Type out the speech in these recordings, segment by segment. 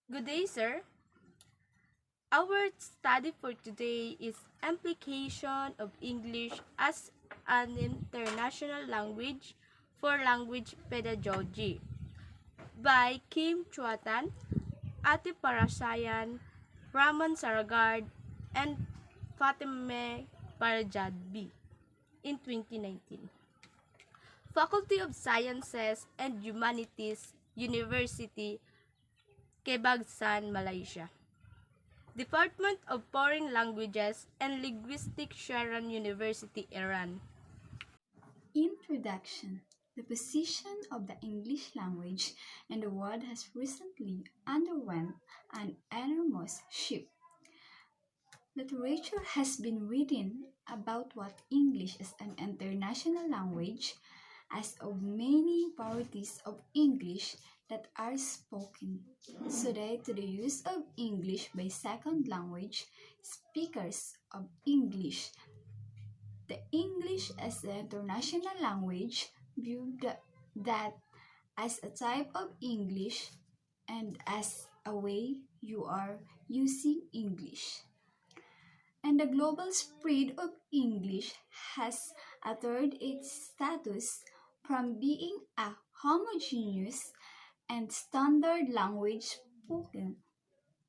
Good day, sir. Our study for today is Implication of English as an International Language for Language Pedagogy by Kim Chuatan, Ate Parasayan, Raman Saragard, and Fatime Parajadbi in 2019. Faculty of Sciences and Humanities, University, Kebagsan, Malaysia. Department of Foreign Languages and Linguistics, Sharan University, Iran. Introduction. The position of the English language in the world has recently underwent an enormous shift. Literature has been written about what English is an international language as of many varieties of English that are spoken. Today, to the use of English by second language speakers of English, the English as an international language view that as a type of English and as a way you are using English. And the global spread of English has altered its status from being a homogeneous and standard language spoken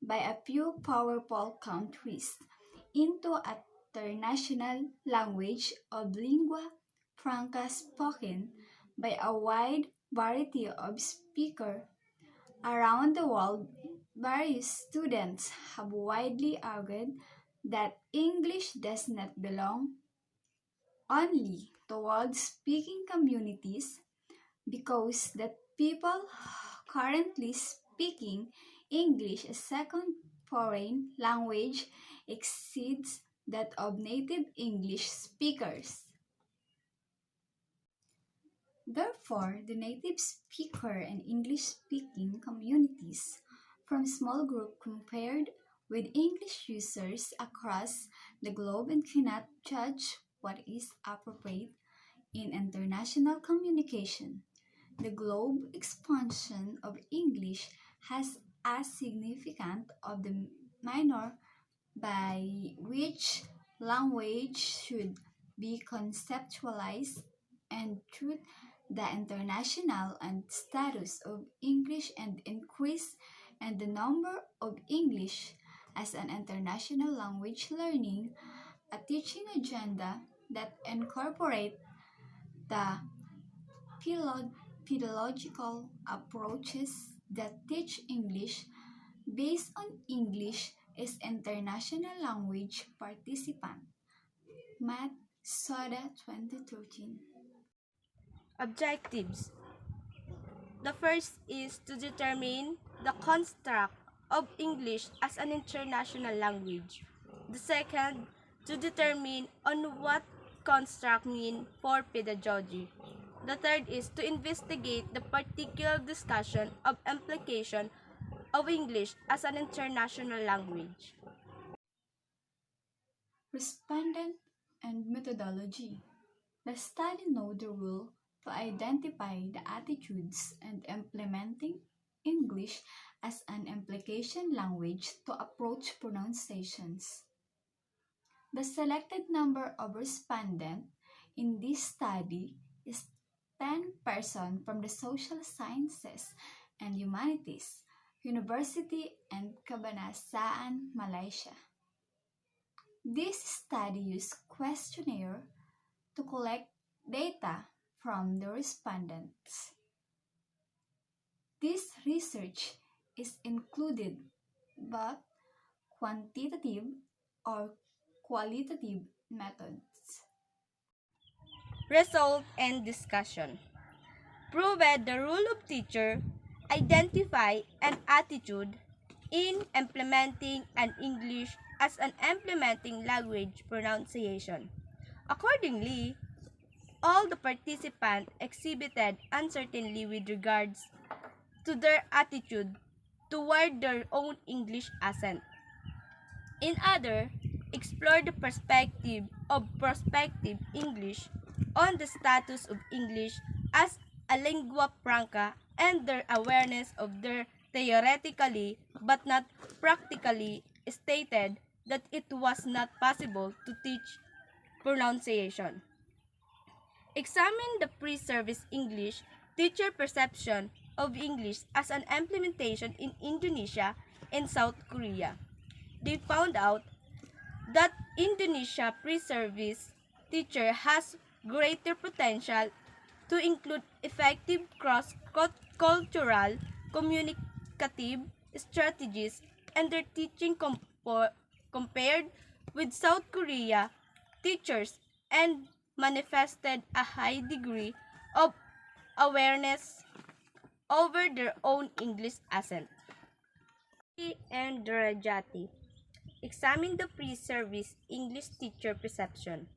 by a few powerful countries into a international language of lingua franca spoken by a wide variety of speakers around the world. Various students have widely argued that English does not belong only towards speaking communities because the people currently speaking English as second foreign language exceeds that of native English speakers. Therefore, the native speaker and English speaking communities from small group compared with English users across the globe and cannot judge what is appropriate in international communication. The globe expansion of English has a significant of the manner by which language should be conceptualized and through the international and status of English and increase and the number of English as an international language learning, a teaching agenda that incorporate the pedagogical approaches that teach English based on English is international language participant. Math Soda 2013. Objectives. The first is to determine the construct of English as an international language. The second, to determine on what construct mean for pedagogy. The third is to investigate the particular discussion of implication of English as an international language. Respondent and methodology. The study knows the rule to identify the attitudes and implementing English as an implication language to approach pronunciations. The selected number of respondents in this study is 10 persons from the social sciences and humanities, University and Kebangsaan Malaysia. This study used questionnaire to collect data from the respondents. This research is included both quantitative or qualitative methods. Result and discussion. Proved the role of teacher, identify an attitude in implementing an English as an implementing language pronunciation. Accordingly, all the participants exhibited uncertainty with regards to their attitude toward their own English accent. In other, explore the perspective of prospective English on the status of English as a lingua franca and their awareness of their theoretically but not practically stated that it was not possible to teach pronunciation. Examine the pre-service English teacher perception of English as an implementation in Indonesia and South Korea. They found out that Indonesia pre-service teacher has greater potential to include effective cross-cultural communicative strategies in their teaching compared with South Korea teachers and manifested a high degree of awareness over their own English accent. And Darajati. Examine the pre-service English teacher perception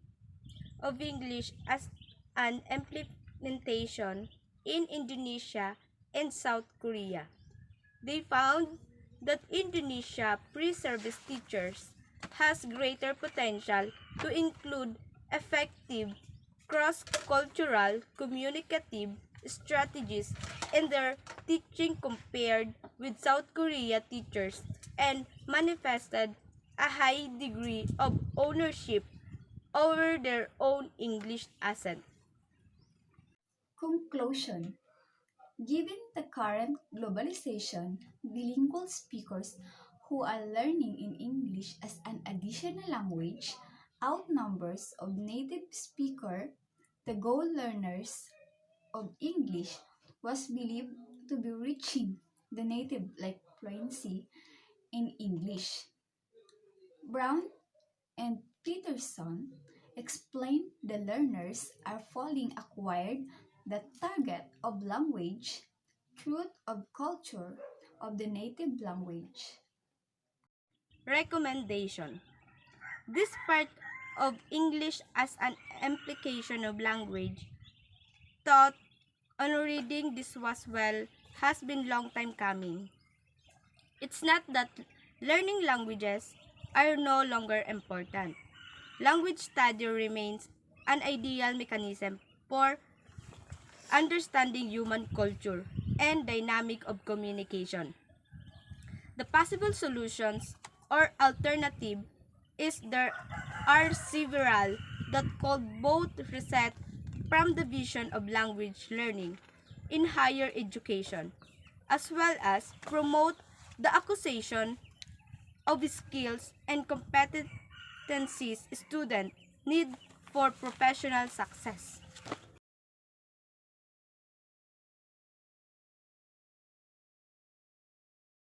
of English as an implementation in Indonesia and South Korea. They found that Indonesia pre-service teachers has greater potential to include effective cross-cultural communicative strategies in their teaching compared with South Korea teachers and manifested a high degree of ownership over their own English accent. Conclusion. Given the current globalization, bilingual speakers who are learning in English as an additional language outnumbers of native speaker, the goal learners of English was believed to be reaching the native like fluency in English. Brown and Peterson explained the learners are falling acquired the target of language, truth of culture of the native language. Recommendation. This part of English as an implication of language thought on reading this was well has been long time coming. It's not that learning languages are no longer important. Language study remains an ideal mechanism for understanding human culture and dynamic of communication. The possible solutions or alternative is there are several that could both reset from the vision of language learning in higher education, as well as promote the acquisition of skills and competencies students need for professional success.